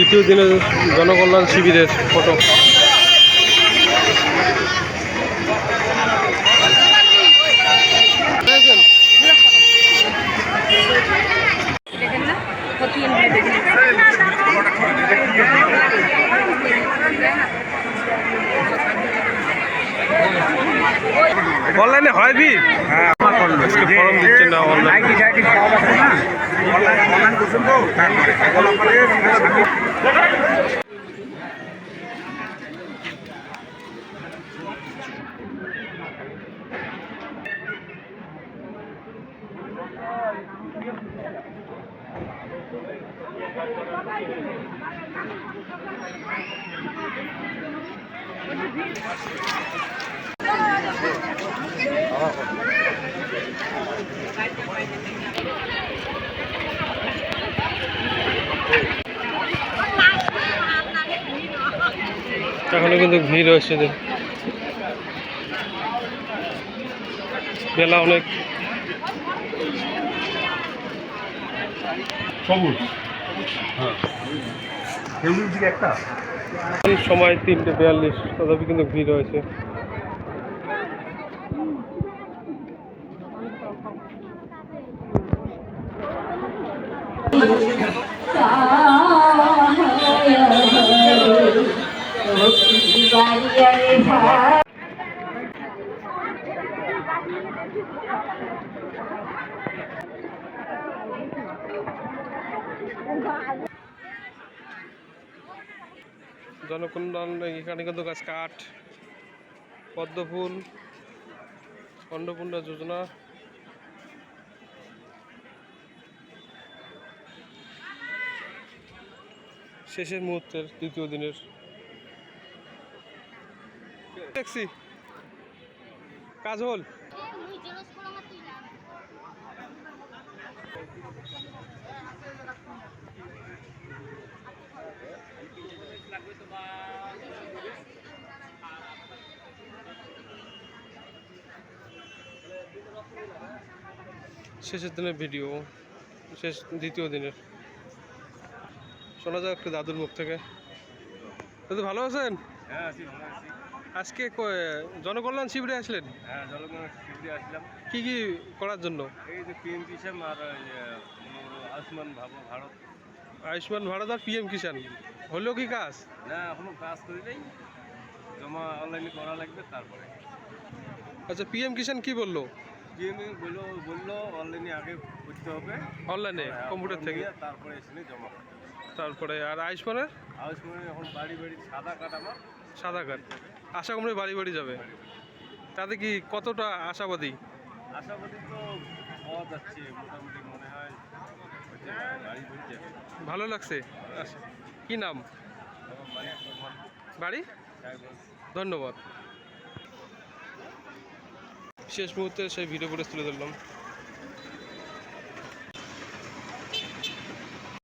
দ্বিতীয় দিনের জনকল্যাণ শিবিরের ফটো। অনলাইনে হয় বি? হ্যাঁ, ফর্ম দিচ্ছেন না অনলাইন। এখনো কিন্তু ভিড় হয়েছে, বেলা অনেক। সময় 3:42, তথাপি কিন্তু ভিড় হয়েছে। জনকল্যাণ এখানে কিন্তু গাছ কাঠ, পদ্মফুল, অন্নপূর্ণা যোজনা, শেষের মুহূর্তের দ্বিতীয় দিনের ট্যাক্সি কাজল। শেষের দিনের ভিডিও, শেষ দ্বিতীয় দিনের। শোনা যাক একটু দাদুর মুখ থেকে। দাদু ভালো আছেন? হ্যাঁ, আজকে জনকল্যাণ শিবিরে আসলেন? হ্যাঁ, জনকল্যাণ শিবিরে আসলাম। কি কি করার জন্য? এই যে পিএম কিষাণ আর আয়ুষ্মান ভারত। আয়ুষ্মান ভারত আর পিএম কিষাণ হলো কি কাজ? না, এখনো কাজ করি নাই, জমা অনলাইনে করা লাগবে তারপরে। আচ্ছা, পিএম কিষাণ কি বললো? পিএম বললো অনলাইনে আগে করতে হবে, অনলাইনে কম্পিউটার থেকে, তারপরে এসে জমা করতে। তারপরে আর আয়ুষ্মানের? আয়ুষ্মানের এখন বাড়ি বাড়ি সাদা কার্ড, আমার সাদা কার্ড। আশা করি বাড়ি বাড়ি যাবে। তাতে কি কতটা আশাবাদী? আশাবাদী তো পাওয়া যাচ্ছে, মোটামুটি মনে হয় বাড়ি বাড়ি যাবে। ভালো লাগছে। আচ্ছা, কি নাম? বাড়ি? ধন্যবাদ। শেষ মুহূর্তে সেই ভিডিও ফুটেজ তুলে ধরলাম।